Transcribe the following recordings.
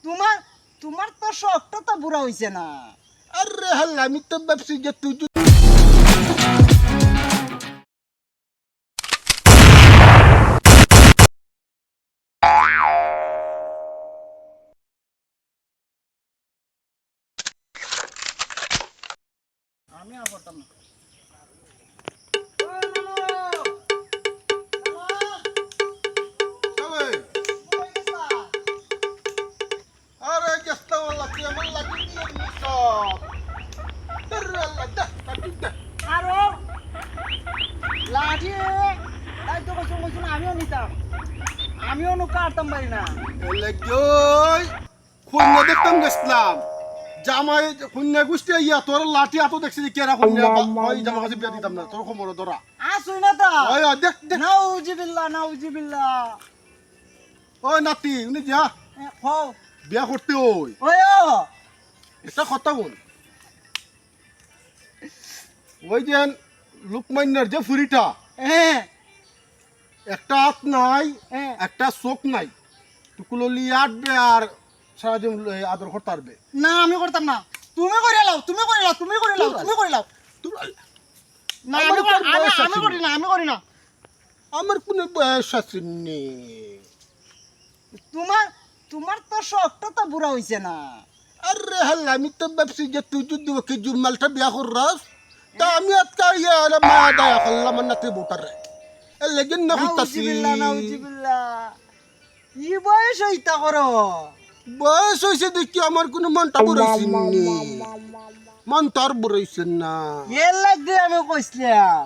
তোমার তোমার তো শখটা তো বুড়া হইছে না। আরে হাল্লা আমি তো ভাবছি যে তুই আমি আর করতাম না। আরে গেস্তা ওয়ালা তুই আমার লাগি দিয়ে দিস সব আরে আল্লাহ দা কাটি দা আরো লাঠি তাই তো কইছো না আমিও নিতাম, আমিও নো কাটতাম পারি না। লাগই খুন্না দেখতাম গেছলাম জামাই খুন্না গুষ্টি ইয়া তোর লাঠি এত দেখছি যে কেরা খুন্না ওই জামা কাছে বিয়া দিতাম না তোর খবর ধরা আসুই না তা ওই দেখ দেখ নাউজিবিল্লাহ ওই নাতি উনি যা হও বিয়া করতে ওই ওই এটা কথা বল ওই যে লুকমান্যার যে ফুরিটা হ্যাঁ একটা হাত নাই হ্যাঁ একটা চোখ নাই টুকুলো লিয়াটবে আর সারাদিন আদর করতে পারবে না আমি করতাম না, তুমি করে লাও না আমার তোর বয়স আমি আছে করি না আমার কোনো বয়স আছে নে তোমার তোমার তো শখটা তো বুড়া হইছে না। আরে হাল্লা আমি তো ভাবছি যে তুই যদি ওকে জুম্মালটা বিয়া কররাস তা আমি আজকে ইয়া মা দায়া করলাম না তুই বোটারে এ লেগেন না হইতাছি নাউজিবিল্লাহ ই বয়স হইতা করো। বয়স হয়েছে দেখি আমার কোনো মনটা বুড়াইছে নি মন তার বুড়াইছে না এর লাগবে আমি কইছিলাম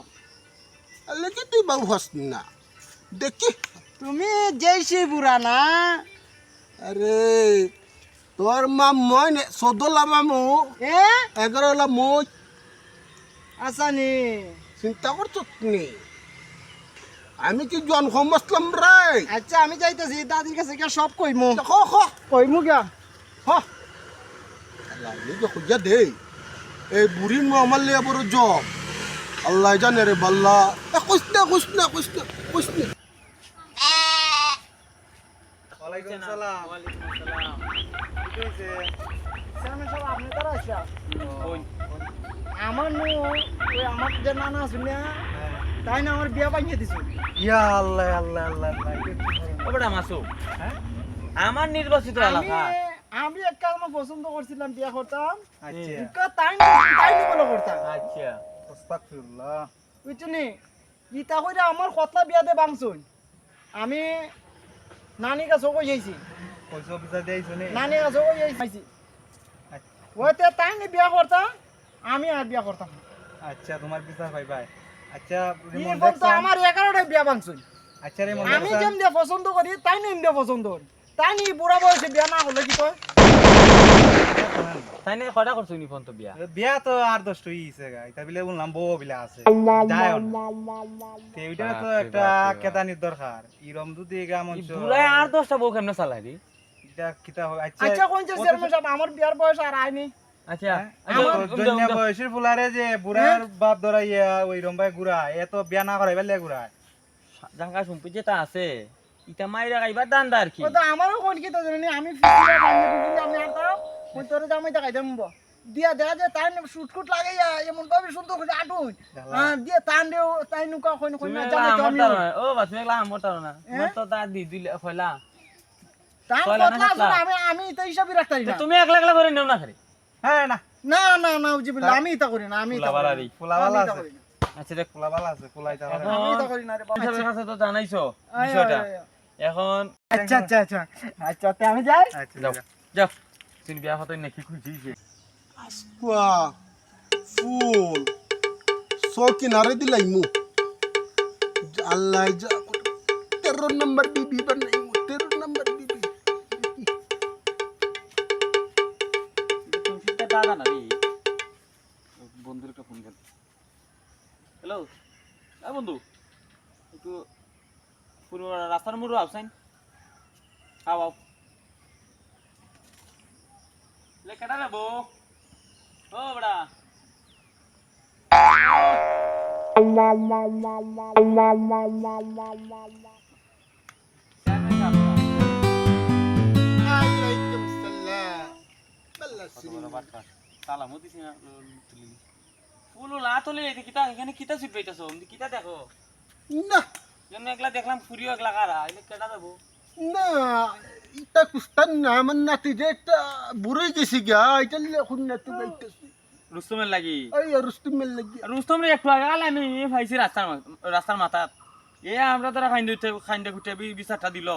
লেগে তুই বাবু হাস না দেখি তুমি যেইসি বুড়া না। আরে তোর মামই নে সদলা মামু এ 11লা মই আসানি চিন্তা করছো নি আমি কি জন সমসলাম রে আচ্ছা আমি যাইতেছি দাদির কাছে গিয়ে সব কইমু খ কইমু গিয়া হ আল্লাহ এই যে খুঁজা দে এই বুড়ির মা আমার লিয়া বড় জব আল্লাহ জানে রে বাল্লা কইস না ওয়ালাইকুম সালাম। কি হইছে? সামনে সব আপনি তারা আসা আমার নো ওই আমার যে নানা আছে না তাই না আমার বিয়া বানিয়ে দিছো। ইয়া আল্লাহ আল্লাহ আল্লাহ আল্লাহ। ওটা মাসুম হ্যাঁ? আমার নির্বাচিত এলাকা আমি এক কারণে পছন্দ করছিলাম বিয়া করতাম আচ্ছা। তাই বলে করতাম আচ্ছা আস্তাগফিরুল্লাহ। বুঝছনি ইতা কইরা আমার কতলা বিয়াতে বাংছুন আমি নানি কাছে কই যাইছি কইছো বিচার দেইছো নি? নানি কাছে কই যাইছি ওইতে তাই নি বিয়া করতাম আমি আর বিয়া করতাম না। আচ্ছা তোমার বিচার ভাই ভাই। আচ্ছা ই রিমন বলতো দেখছেন? আমার 11টায় বিয়া বাংছুন আচ্ছা রিমন আমি দেখছেন? যেম দিয়ে পছন্দ করি তাই নি দিয়ে পছন্দ করি তাই নি বুড়া বয়সে বিয়া না হলে কি কয় তাই না কটা করছো নি ফোন তো বিয়া বিয়া তো আর 10 টই হইছে গা। এটা বিলে বললাম বউ বিলা আছে। যায় না। তে ওইটা তো বাপরে একটা বাপ। কেদানির দরকার। ইরম যদি গ্রাম এই অঞ্চল বুড়াই আর 10টা বউ কেমনে চালাই দি এটা কিতা হয় আচ্ছা কোনছে চেয়ারম্যান সাহেব আমার বিয়ার বয়স আর আইনি আচ্ছা জন্য বয়সের ফুলারে যে বুড়ার বাপ ধরাইয়া ওই রম্বাই ঘুরা এত বিয়া না করাইবার লে ঘুরায় জাঙ্গা সম্পি যেটা আছে ইটা মাইরা গাইবার দান্দা আর কি ও তো আমারও কোন কি তো জানি আমি ফিরে বানিয়ে আমি আর তাও কোন তোরে জামাই দেখাই দেব দিয়া দেয়া যে তাই শুটকুট লাগাইয়া এমন ভাবে সুন্দর করে আটুন হ্যাঁ দিয়া তান দেও তাই নুকা কইন কইন তুমি জামাই তো আমি ও বাস মেলা আমর তার না আমার তো দা দি দিলে ফয়লা তান কয়লা না কথা সাতলা? আমি তো হিসাবই রাখতারি না তুমি একলা একলা করে নেও না খালি হ্যাঁ না না উজিবিল্লাহ আমি তা করি না আমি তা করি না। ফুলাবালা আমি তা আছে করি না। আচ্ছা দেখ ফুলাবালা আছে ফুলাইতে পারে এখন- আমি তা করি না রে বাবা হিসাবের কাছে তো জানাইছো আয়, বিষয়টা আয়, আয়। এখন আচ্ছা তে আমি যাই আচ্ছা যাও যাও তুমি বিয়া হতো নাকি খুঁজিছে আসকুয়া ফুল সৌকি নারে দিলাইমু আল্লাহ যা 13 নম্বর বিবি বানাইমু 13 নম্বর বিবি তুমি দাদা না রে বন্ধুর একটা ফোন কর হ্যালো হ্যাঁ বন্ধু একটু পুরো রাস্তার মোড় আউসাইন আও লে কেডা রে বো ও বড়া আলাইকুম বাটপার সালামও দিছি না তুলি ফুল লা তলে এই কিতা এখানে কিতা সিট পাইতাছো কিতা দেখো না যেন একলা দেখলাম ফুরিও একলা কারা এলে কেটা যাবো না এটা কুস্তান না আমার নাতি যে একটা বুড়াই গেছি গা এটা এখন নাতি গাইতেছি রুস্তমের লাগি এই রুস্তুমের লাগি রুস্তম রে একটু আগে আমি পাইছি রাস্তার মাথাত এ আমরা তোরা খাইন্দে খুঁটে বিচারটা দিল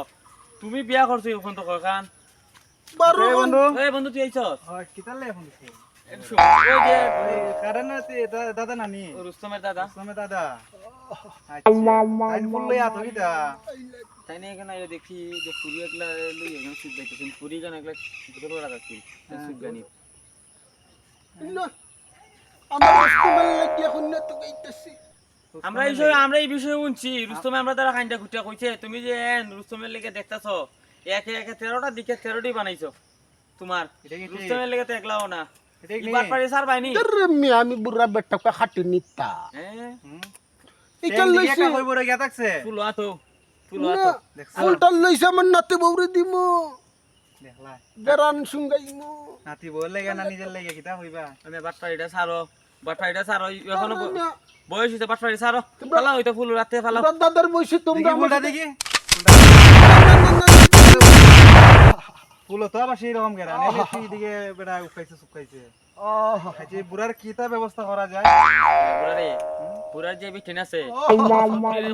তুমি বিয়া করছো এখন তো খান বারো বন্ধু এই বন্ধু তুই আইছস হয় কিতালে এখন দিছে ওই যে ওই কারণ দাদা নানি রুস্তমের দাদা সময় দাদা আচ্ছা আইন বললে এত কিটা তাই না এখানে আইলে দেখি যে ফুরি একলা লই এখানে সিট বাইতেছেন ফুরি গান একলা ভিতরে রাখা যাচ্ছে সিট গানি না আমার রুস্তুমের লাগি এখন নাতি গাইতেছি আমরা এই বিষয়ে শুনছি রুস্তমে আমরা তারা খাইন্দা খুঁটিয়া কইছে তুমি যে রুস্তমের লেগে দেখতাছো একে একে 13টা দিকে 13টি বানাইছো তোমার এটা কি ঠিক? রুস্তমের লেগে তো একলাও না এটা কি ইবার পারে সার বাইনি আমি বুড়া বেটাকে খাটি নিতা হ্যাঁ এটা লইছে কই বড় গিয়া থাকছে ফুল আতো ফুল না আতো দেখছ ফুলটা লইছে আমার নাতি বউরে দিমু দেখলা বেরান সুঙ্গাইমু নাতি বল লাগা না নিজের লাগা কিতা হইবা আমি বাটপাড়িটা সারো বাটপাড়িটা সারো এখনো না, বয়স হইছে বাটপাড়ি সারো ফালা হইতো ফুল রাতে ফালা তোমরা দাদার বয়সে তোমরা দেখি আমার ফুলটা সাথে- দেখি না, না, না, ফুল তো আবার সেই রকম গেরা নেলে তুই দিকে বেটা উকাইছে আহ, আচ্ছা বুড়ার কিতা ব্যবস্থা করা যায় বুড়ারে বুড়ার যে বিটেন আছে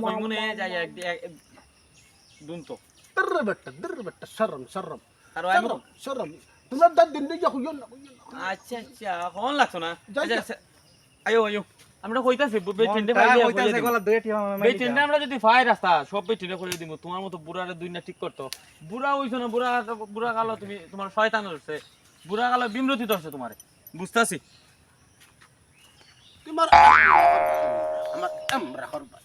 কইমুনে যাই দুনতো দর্রে বেটা, শরম, শরম, আর আইমু শরম, শরম। তোমরা দাদ দিন দিকে হইও না, হইও না। আচ্ছা আচ্ছা কোন লাগছো না যাই, আচ্ছা, যাই। আচ্ছা, আয়ো আয়ো আমরা কইতাছি বেটেন্ডে মনটা ভাই কইতাছে গলা দুই টিয়া বেটেন্ডে আমরা যদি ফাই রাস্তা সব বেটেন্ডে করে দিব তোমার মতো বুড়ারে দুই না ঠিক করতো বুড়া হইছো না বুড়া কালো তুমি তোমার শয়তান হচ্ছে বুড়া কালো বিমরতি ধরছে তোমারে বুঝতাছি তোমার আমার আমরা করবা